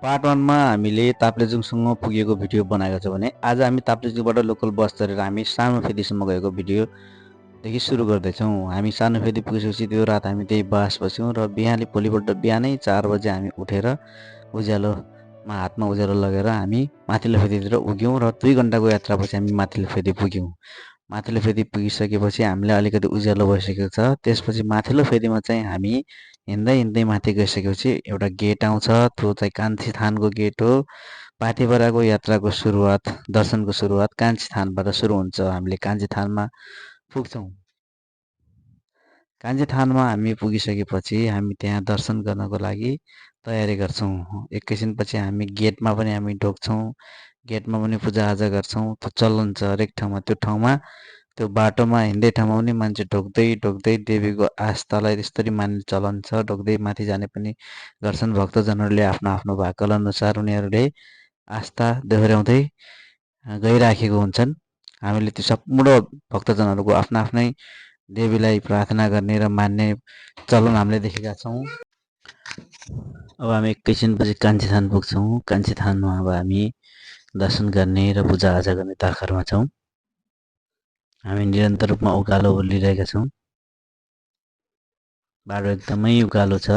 Part 1 मा हामीले ताप्लेजुङसम्म पुगेको भिडियो बनाएको छ भने आज हामी ताप्लेजुङबाट लोकल बस चढेर हामी सानोफेदीसम्म गएको भिडियोदेखि सुरु गर्दैछौँ। हामी सानोफेदी पुगेपछि त्यो रात हामी त्यही बस बस्यौँ र भोलिपल्ट बिहानै 4 बजे हामी उठेर हातमा उज्यालो लगेर हामी माथिल्लो फेदीतिर उग्यौँ र 2 घन्टाको यात्रापछि हामी माथिल्लो फेदी पुग्यौँ। माथिल्लो फेदी पुगिसकेपछि हामीलाई अलिकति उज्यालो भइसकेको छ। त्यसपछि माथिल्लो फेदीमा चाहिँ हामी हिँड्दै माथि गइसकेपछि एउटा गेट आउँछ, त्यो चाहिँ कान्छी थानको गेट हो। पाथिभराको यात्राको सुरुवात, दर्शनको सुरुवात कान्छी थानबाट सुरु हुन्छ। हामीले कान्छी थानमा पुग्छौँ। कान्छी थानमा हामी पुगिसकेपछि हामी त्यहाँ दर्शन गर्नको लागि तयारी गर्छौँ। एकैछिनपछि हामी गेटमा पनि हामी ढोग्छौँ। गेटमा पनि पूजाआजा गर्छौँ। त्यो चलन छ हरेक ठाउँमा। त्यो बाटोमा हिँड्दै ठाउँमा पनि मान्छे ढोग्दै देवीको आस्थालाई त्यसरी मान्ने चलन छ। ढोग्दै माथि जाने पनि गर्छन्। भक्तजनहरूले आफ्नो भाकल अनुसार उनीहरूले आस्था दोहोऱ्याउँदै गइराखेको हुन्छन्। हामीले त्यो सम्पूर्ण भक्तजनहरूको आफ्नै देवीलाई प्रार्थना गर्ने र मान्ने चलन हामीले देखेका छौँ। अब हामी एकैछिनपछि कान्छी थान पुग्छौँ। कान्छी थानमा अब हामी दर्शन गर्ने र पूजाआजा गर्ने तर्खरमा छौँ। हामी निरन्तर रूपमा उकालो ओर्लिरहेका छौँ। बाटो एकदमै उकालो छ।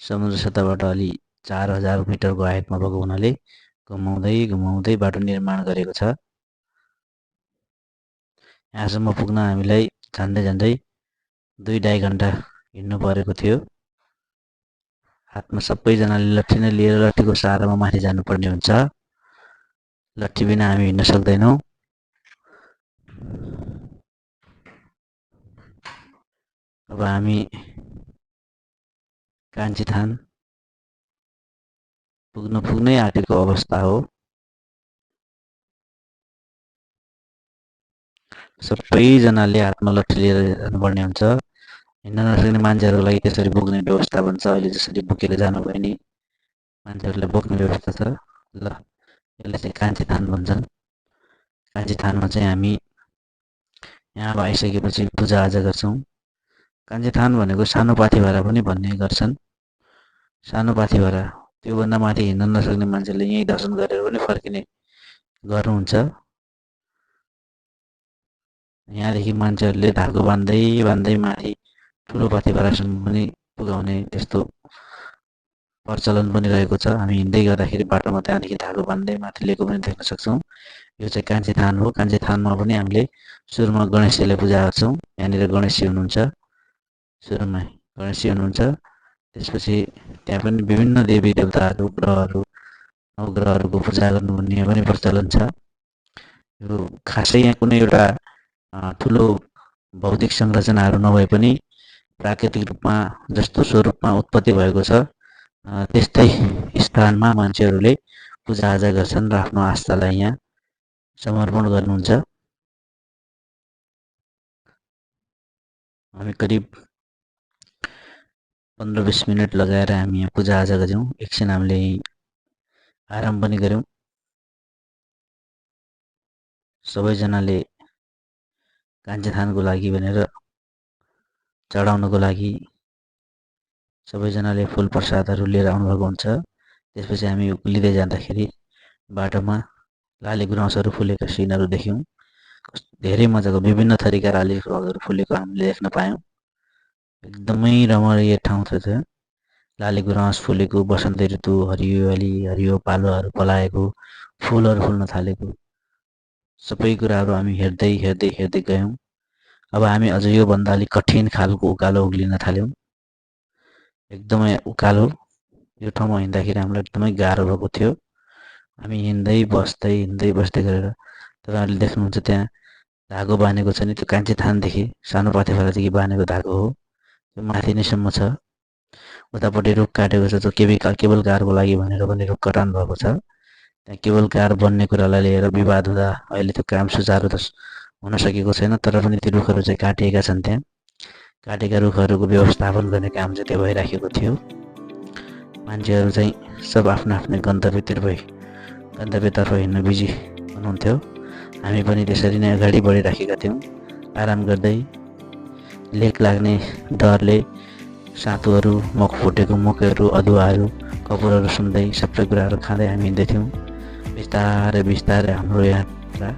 समुद्र सतहबाट अलि 4000 मिटरको हाइटमा भएको हुनाले घुमाउँदै बाटो निर्माण गरेको छ। यहाँसम्म पुग्न हामीलाई झन्डै 2-2.5 घन्टा हिँड्नु परेको थियो। हातमा सबैजनाले लट्ठी नै लिएर लट्ठीको सहारामा माथि जानुपर्ने हुन्छ। लट्ठी बिना हामी हिँड्न सक्दैनौँ। अब हामी कान्छी थान पुग्नै आँटेको अवस्था हो। सबैजनाले हातमा लट्ठी लिएर जानुपर्ने हुन्छ। हिँड्न नसक्ने मान्छेहरूको लागि त्यसरी बोक्ने व्यवस्था पनि छ। अहिले जसरी बोकेर जानुभयो नि मान्छेहरूलाई बोक्ने व्यवस्था छ। ल यसलाई चाहिँ कान्छी थान भन्छन्। कान्छी थानमा चाहिँ हामी यहाँ आइसकेपछि पूजाआजा गर्छौँ। कान्छी थान भनेको सानो पाथिभरा पनि भन्ने गर्छन्। सानो पाथिभरा, त्योभन्दा माथि हिँड्न नसक्ने मान्छेले यहीँ दर्शन गरेर पनि फर्किने गर्नुहुन्छ। यहाँदेखि मान्छेहरूले धागो बान्दै माथि ठुलो पाथिभरासम्म पनि पुगाउने त्यस्तो प्रचलन पनि रहेको छ। हामी हिँड्दै गर्दाखेरि बाटोमा त्यहाँदेखि धागो बान्दै माथि लिएको पनि देख्न सक्छौँ। यो चाहिँ कान्छी थान हो। कान्छी थानमा पनि हामीले सुरुमा गणेशजीलाई पूजा गर्छौँ। यहाँनिर गणेशजी हुनुहुन्छ। सुरुमा गणेशजी हुनुहुन्छ। त्यसपछि त्यहाँ पनि विभिन्न देवी देवताहरू, ग्रहहरू, नवग्रहहरूको पूजा गर्नुपर्ने पनि प्रचलन छ। यो खासै यहाँ कुनै एउटा ठुलो भौतिक संरचनाहरू नभए पनि प्राकृतिक रूपमा जस्तो स्वरूपमा उत्पत्ति भएको छ त्यस्तै स्थानमा मान्छेहरूले पूजाआजा गर्छन् र आफ्नो आस्थालाई यहाँ समर्पण गर्नुहुन्छ। हामी करिब 15-20 मिनट लगाएर हामी यहाँ पूजाआजा गऱ्यौँ। एकछिन हामीले आराम पनि गऱ्यौँ। सबैजनाले कान्छी थानको लागि भनेर चढाउनको लागि सबैजनाले फुल प्रसादहरू लिएर आउनुभएको हुन्छ। त्यसपछि हामी उक्लिँदै जाँदाखेरि बाटोमा लाली गुराँसहरू फुलेका सिनहरू देख्यौँ। धेरै मजाको विभिन्न थरीका लाली गुराँसहरू फुलेको हामीले देख्न पायौँ। एकदमै रमणीय ठाउँ थियो त्यो। लाली गुराँस फुलेको, वसन्त ऋतु, हरियो पालोहरू पलाएको, फुलहरू फुल्न थालेको, सबै कुराहरू हामी हेर्दै गयौँ। अब हामी अझ योभन्दा अलिक कठिन खालको उकालो उक्लिन थाल्यौँ। एकदमै उकालो। यो ठाउँमा हिँड्दाखेरि हामीलाई एकदमै गाह्रो भएको थियो। हामी हिँड्दै बस्दै गरेर तपाईँहरूले देख्नुहुन्छ त्यहाँ धागो बाँधेको छ नि, त्यो कान्छी थानदेखि सानो पाथिभरादेखि बाँधेको धागो हो। त्यो माथि नैसम्म छ। उतापट्टि रुख काटेको छ, त्यो केबल कारको लागि भनेर पनि रुख कटान भएको छ। त्यहाँ केबल कार बन्ने कुरालाई लिएर विवाद हुँदा अहिले त्यो काम सुचारू त हुन सकेको छैन, तर पनि ती रुखहरू चाहिँ काटिएका छन्। त्यहाँ काटेका रुखहरूको व्यवस्थापन गर्ने काम चाहिँ त्यो भइराखेको थियो। मान्छेहरू चाहिँ सब आफ्नो गन्तव्यतर्फ हिँड्न बिजी हुनुहुन्थ्यो। हामी पनि त्यसरी नै अगाडि बढिराखेका थियौँ। आराम गर्दै लेक लाग्ने डरले सातुहरू, मुख फुटेको मुखहरू, अदुवाहरू कपुरहरू सुन्दै सबै कुराहरू खाँदै हामी हिँड्दै थियौँ। बिस्तारै बिस्तारै हाम्रो यात्रा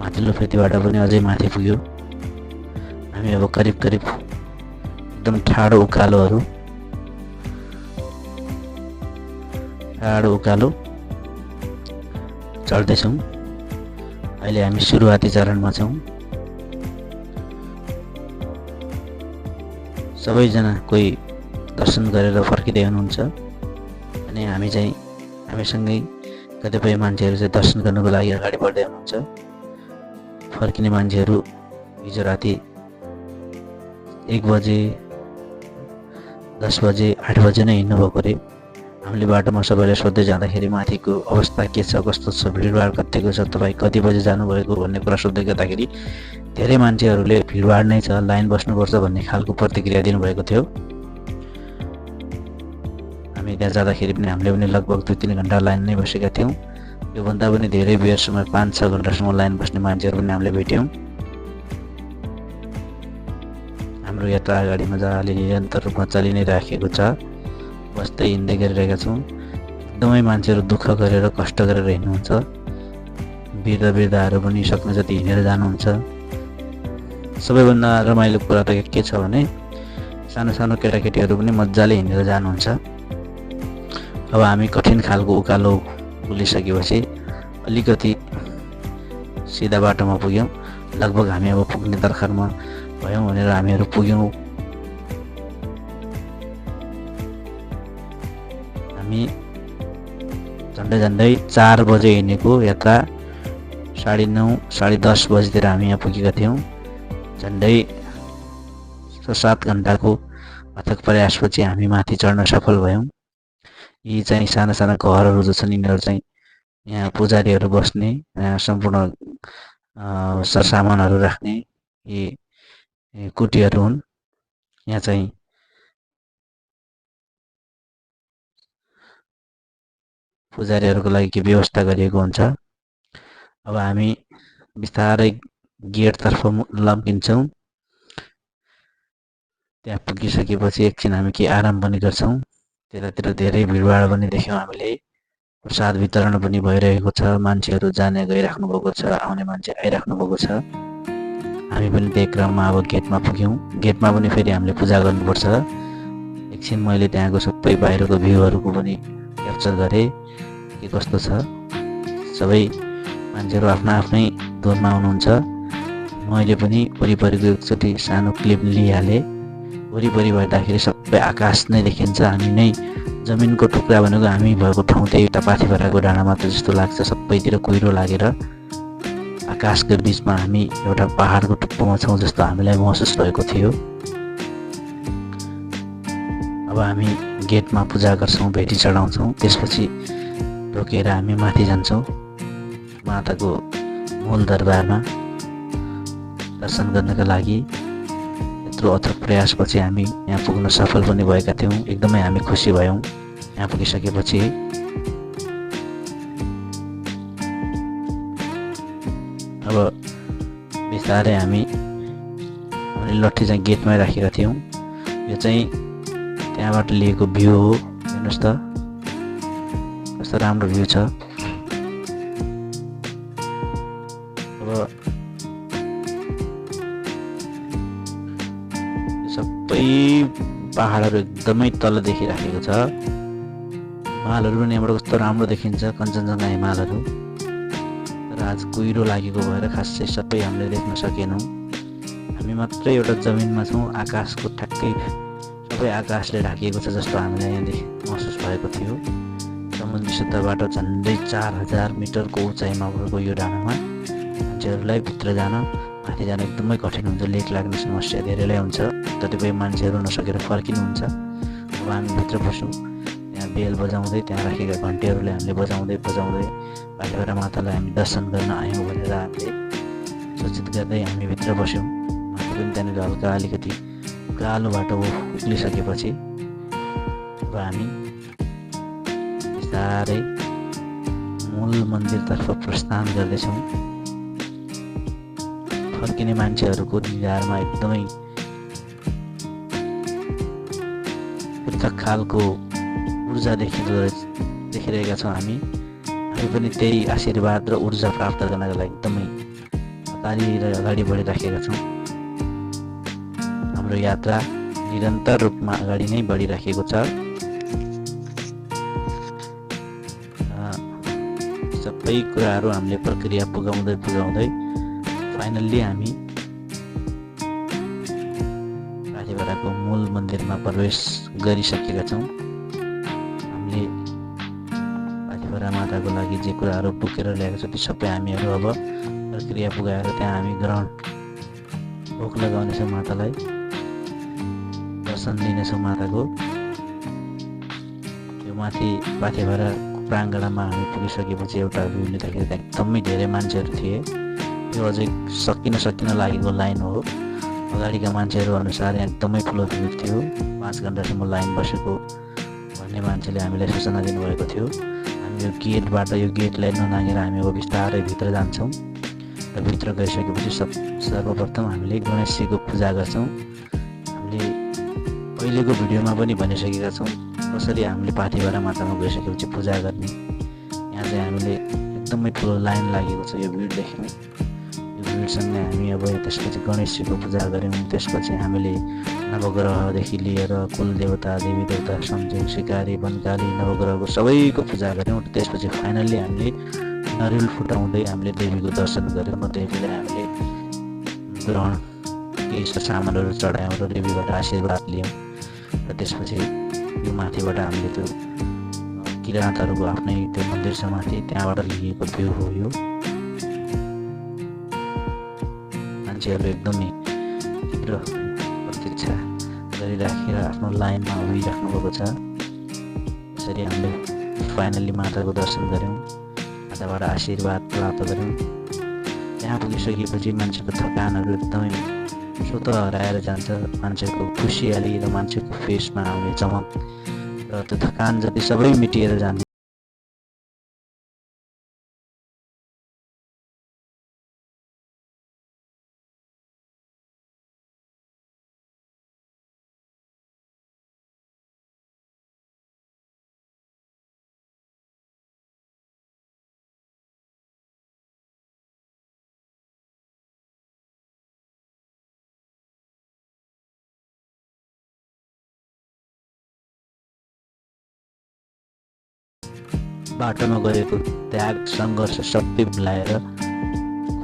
माथिल्लो फेदीबाट पनि अझै माथि पुग्यो। हामी अब करिब करिब एकदम ठाडो उकालो चढ्दैछौँ। अहिले हामी सुरुवाती चरणमा छौँ। सबैजना कोही दर्शन गरेर फर्किँदै हुनुहुन्छ अनि हामीसँगै कतिपय मान्छेहरू चाहिँ दर्शन गर्नको लागि अगाडि बढ्दै हुनुहुन्छ। फर्किने मान्छेहरू हिजो राति 1 बजे 10 बजे 8 बजे नै हिँड्नुभएको रे। हामीले बाटोमा सबैले सोध्दै जाँदाखेरि माथिको अवस्था के छ, कस्तो छ, भिडभाड कतिको छ, तपाईँ कति बजे जानुभएको भन्ने कुरा सोध्दै गर्दाखेरि धेरै मान्छेहरूले भिडभाड नै छ, लाइन बस्नुपर्छ भन्ने खालको प्रतिक्रिया दिनुभएको थियो। हामी त्यहाँ जाँदाखेरि पनि हामीले पनि लगभग 2-3 घन्टा लाइन नै बसेका थियौँ। योभन्दा पनि धेरै बेरसम्म 5-6 घन्टासम्म लाइन बस्ने मान्छेहरू पनि हामीले भेट्यौँ। हाम्रो यात्रा अगाडि मजाले निरन्तर रूपमा चलि नै राखेको छ। बस्दै हिँड्दै गरिरहेका छौँ। एकदमै मान्छेहरू दुःख गरेर कष्ट गरेर हिँड्नुहुन्छ। वृद्धहरू पनि सक्ने जति हिँडेर जानुहुन्छ। सबैभन्दा रमाइलो कुरा त के छ भने सानो सानो केटाकेटीहरू पनि मजाले हिँडेर जानुहुन्छ। अब हामी कठिन खालको उकालो उक्लिसकेपछि अलिकति सिधा बाटोमा पुग्यौँ। लगभग हामी अब पुग्ने दरखारमा भयौँ भनेर हामीहरू पुग्यौँ। हामी झन्डै 4 बजे हिँडेको यात्रा 9:30 10:30 बजीतिर हामी यहाँ पुगेका थियौँ। झन्डै 7 घन्टाको अथक प्रयासपछि हामी माथि चढ्न सफल भयौँ। यी चाहिँ साना साना घरहरू जो छन् यिनीहरू चाहिँ यहाँ पुजारीहरू बस्ने, सम्पूर्ण सरसामानहरू राख्ने यी कुटीहरू हुन्। यहाँ चाहिँ पुजारीहरूको लागि के व्यवस्था गरिएको हुन्छ। अब हामी बिस्तारै गेटतर्फ लम्किन्छौँ। त्यहाँ पुगिसकेपछि एकछिन हामी के आराम पनि गर्छौँ। त्यतातिर धेरै भिडभाड पनि देख्यौँ हामीले। प्रसाद वितरण पनि भइरहेको छ। मान्छेहरू जाने गइराख्नु भएको छ, आउने मान्छे आइराख्नु भएको छ। हामी पनि त्यही क्रममा अब गेटमा पुग्यौँ। गेटमा पनि फेरि हामीले पूजा गर्नुपर्छ। एकछिन मैले त्यहाँको सबै बाहिरको भ्यूहरूको पनि क्याप्चर गरेँ के कस्तो छ। सबै मान्छेहरू आफ्नै धुनमा हुनुहुन्छ। मैले पनि वरिपरिको एकचोटि सानो क्लिप लिइहालेँ। वरिपरि हेर्दाखेरि सबै आकाश नै देखिन्छ। हामी नै जमिनको टुक्रा भनेको हामी भएको ठाउँ त्यही एउटा पाथिभराको डाँडा मात्र जस्तो लाग्छ। सबैतिर कुहिरो लागेर आकाशको बिचमा हामी एउटा पहाडको टुप्पोमा छौँ जस्तो हामीलाई महसुस भएको थियो। अब हामी गेटमा पूजा गर्छौँ, भेटी चढाउँछौँ। त्यसपछि रोकेर हामी माथि जान्छौँ माताको मूल दरबारमा दर्शन गर्नका लागि। यत्रो अथक प्रयासपछि हामी यहाँ पुग्न सफल पनि भएका थियौँ। एकदमै हामी खुसी भयौँ यहाँ पुगिसकेपछि। अब बिस्तारै हामी लट्ठी चाहिँ गेटमै राखेका थियौँ। यो चाहिँ त्यहाँबाट लिएको भ्यू हो। हेर्नुहोस् त कस्तो राम्रो भ्यू छ। अब सबै पहाडहरू एकदमै तल देखिराखेको छ। हिमालहरू पनि यहाँबाट कस्तो राम्रो देखिन्छ, कञ्चनजङ्घा हिमालहरू। तर आज कुहिरो लागेको भएर खासै सबै हामीले देख्न सकेनौँ। हामी मात्रै एउटा जमिनमा छौँ। आकाशको ठ्याक्कै सबै आकाशले ढाकिएको छ जस्तो हामीलाई यहाँदेखि महसुस भएको थियो। समुद्री सतहबाट झन्डै 4000 मिटरको उचाइमा भएको यो डाँडामा मान्छेहरूलाई भित्र जान, माथि जान एकदमै कठिन हुन्छ। लेक लाग्ने समस्या धेरैलाई हुन्छ। कतिपय मान्छेहरू नसकेर फर्किनुहुन्छ। अब हामी भित्र बस्यौँ। त्यहाँ बेल बजाउँदै, त्यहाँ राखेका घन्टीहरूले हामीले बजाउँदै पाथिभरा मातालाई हामी दर्शन गर्न आयौँ भनेर हामीले सूचित गर्दै हामी भित्र बस्यौँ। माथि पनि त्यहाँनिर हल्का अलिकति उकालो बाटो उक्लिसकेपछि अब हामी बिस्तारै मूल मन्दिरतर्फ प्रस्थान गर्दैछौँ। फर्किने मान्छेहरूको निधारमा एकदमै पृथक खालको ऊर्जा देखिरहेका छौँ। हामी पनि त्यही आशीर्वाद र ऊर्जा प्राप्त गर्नका लागि एकदमै अगाडि बढिराखेका छौँ। हाम्रो यात्रा निरन्तर रूपमा अगाडि नै बढिराखेको छ। सबै कुराहरू हामीले प्रक्रिया पुगाउँदै फाइनल्ली हामी पाथिभराको मूल मन्दिरमा प्रवेश गरिसकेका छौँ। हामीले पाथिभरा माताको लागि जे कुराहरू बोकेर ल्याएको छ ती सबै हामीहरू अब प्रक्रिया पुगाएर त्यहाँ हामी भोक लगाउनेछौँ, मातालाई दर्शन दिनेछौँ। माताको यो माथि पाथिभरा प्राङ्गणमा हामी पुगिसकेपछि एउटा भ्यू लिँदाखेरि त्यहाँ एकदमै धेरै मान्छेहरू थिए। यो अझै सकिन लागेको लाइन हो। अगाडिका मान्छेहरू अनुसार यहाँ एकदमै ठुलो भिड थियो। 5 घन्टासम्म लाइन बसेको भन्ने मान्छेले हामीलाई सूचना दिनुभएको थियो। हामी यो गेटलाई ननागेर हामी अब बिस्तारै भित्र जान्छौँ र भित्र गइसकेपछि सर्वप्रथम हामीले गणेशजीको पूजा गर्छौँ। हामीले पहिलेको भिडियोमा पनि भनिसकेका छौँ कसरी हामीले पाथिभरा मातामा गइसकेपछि पूजा गर्ने। यहाँ चाहिँ हामीले एकदमै ठुलो लाइन लागेको छ, यो भिड देख्यौँ। यो भिडसँगै हामी अब त्यसपछि गणेशजीको पूजा गऱ्यौँ। त्यसपछि हामीले नवग्रहदेखि लिएर कुलदेवता, देवी देवता, सन्जय, सिकारी, वनकाली, नवग्रहको सबैको पूजा गऱ्यौँ। त्यसपछि फाइनल्ली हामीले नरिवल फुटाउँदै हामीले देवीको दर्शन गऱ्यौँ र देवीलाई हामीले ग्रहण केही सामानहरू चढायौँ र देवीबाट आशीर्वाद लियौँ। र त्यसपछि यो माथिबाट हामीले त्यो किराँतहरूको आफ्नै त्यो मन्दिर छ माथि, त्यहाँबाट लिएको भ्यू हो यो। मान्छेहरू एकदमै तीव्र प्रतीक्षा गरिराखेर आफ्नो लाइनमा उभिराख्नु भएको छ। यसरी हामीले फाइनल्ली माताको दर्शन गऱ्यौँ, माताबाट आशीर्वाद प्राप्त गऱ्यौँ। त्यहाँ पुगिसकेपछि मान्छेको थकानहरू एकदमै स्वतः हराएर जान्छ। मान्छेको खुसियाली र मान्छेको फेसमा आउने चमक र त्यो थकान जति सबै मिटिएर जान्छ। बाटोमा गरेको त्याग, सङ्घर्ष सबै भुलाएर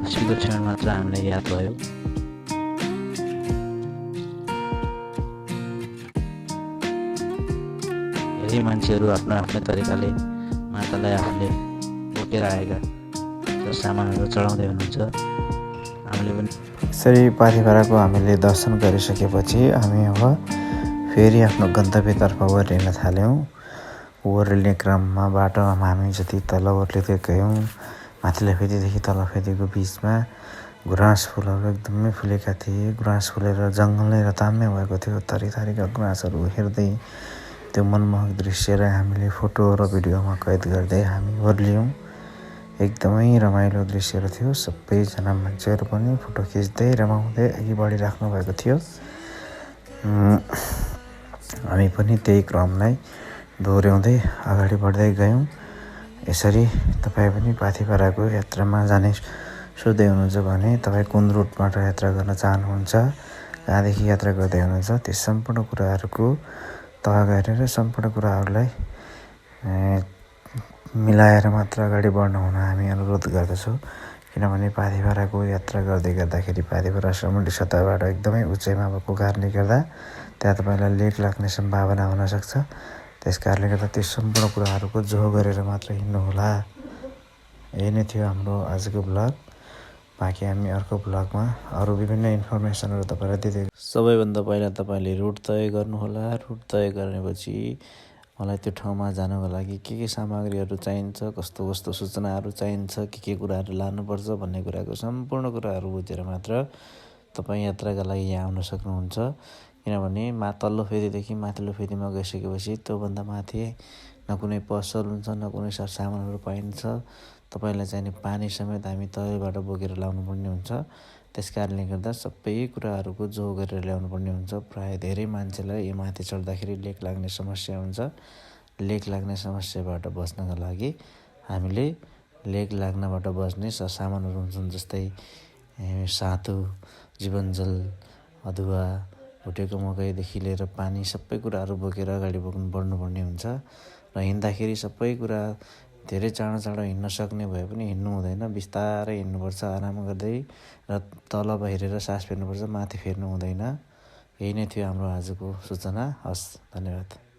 खुसीको क्षण मात्र हामीलाई याद भयो। धेरै मान्छेहरू आफ्नो आफ्नो तरिकाले मातालाई आफूले बोकेर आएका सामानहरू चढाउँदै हुनुहुन्छ। हामीले पनि यसरी पाथिभराको हामीले दर्शन गरिसकेपछि हामी अब फेरि आफ्नो गन्तव्यतर्फ ओर्लिन थाल्यौँ। ओर्लिने क्रममा बाटोमा हामी जति तल ओर्लिँदै गयौँ, माथिल्लो फेदीदेखि तल फेदीको बिचमा गुराँस फुलहरू एकदमै फुलेका थिए। गुराँस फुलेर जङ्गल नै रताम्य भएको थियो। थरीथरीका गुराँसहरू हेर्दै त्यो मनमोहक दृश्यलाई हामीले फोटो र भिडियोमा कैद गर्दै हामी ओर्लियौँ। एकदमै रमाइलो दृश्यहरू थियो। सबैजना मान्छेहरू पनि फोटो खिच्दै रमाउँदै अघि बढिराख्नु भएको थियो। हामी पनि त्यही क्रमलाई दोहोऱ्याउँदै अगाडि बढ्दै गयौँ। यसरी तपाईँ पनि पाथिभराको यात्रामा जाने सोच्दै हुनुहुन्छ भने तपाईँ कुन रुटबाट यात्रा गर्न चाहनुहुन्छ, कहाँदेखि यात्रा गर्दै हुनुहुन्छ, त्यो सम्पूर्ण कुराहरूको तह गरेर सम्पूर्ण कुराहरूलाई मिलाएर मात्र अगाडि बढ्न हुन हामी अनुरोध गर्दछौँ। किनभने पाथिभराको यात्रा गर्दाखेरि पाथिभरा समुद्री सतहबाट एकदमै उचाइमा भएको कारणले गर्दा त्यहाँ तपाईँलाई लेक लाग्ने सम्भावना हुनसक्छ। त्यस कारणले गर्दा त्यो सम्पूर्ण कुराहरूको जोहो गरेर मात्र हिँड्नुहोला। यही नै थियो हाम्रो आजको ब्लग। बाँकी हामी अर्को ब्लगमा अरू विभिन्न इन्फर्मेसनहरू तपाईँलाई दिँदै। सबैभन्दा पहिला तपाईँले रुट तय गर्नुहोला। रुट तय गरेपछि मलाई त्यो ठाउँमा जानको लागि के सामग्रीहरू चाहिन्छ, कस्तो कस्तो सूचनाहरू चाहिन्छ, के कुराहरू लानुपर्छ भन्ने कुराको सम्पूर्ण कुराहरू बुझेर मात्र तपाईँ यात्राका लागि यहाँ आउन सक्नुहुन्छ। किनभने तल्लो फेदीदेखि माथिल्लो फेदीमा गइसकेपछि त्योभन्दा माथि न कुनै पसल हुन्छ, न कुनै सरसामानहरू पाइन्छ। तपाईँलाई चाहिने पानी समेत हामी तलबाट बोकेर ल्याउनुपर्ने हुन्छ। त्यस कारणले गर्दा सबै कुराहरूको जोहो गरेर ल्याउनुपर्ने हुन्छ। प्रायः धेरै मान्छेलाई यो माथि चढ्दाखेरि लेक लाग्ने समस्या हुन्छ। लेक लाग्ने समस्याबाट बच्नका लागि हामीले लेक लाग्नबाट बच्ने सामानहरू हुन्छन्, जस्तै सातु, जीवनजल, अदुवा, भुटेको मकैदेखि लिएर पानी सबै कुराहरू बोकेर अगाडि बढ्नुपर्ने हुन्छ। र हिँड्दाखेरि सबै कुरा धेरै चाँडो हिँड्न सक्ने भए पनि हिँड्नु हुँदैन, बिस्तारै हिँड्नुपर्छ आराम गर्दै, र तल हेरेर सास फेर्नुपर्छ, माथि फेर्नु हुँदैन। यही नै थियो हाम्रो आजको सूचना। हस्, धन्यवाद।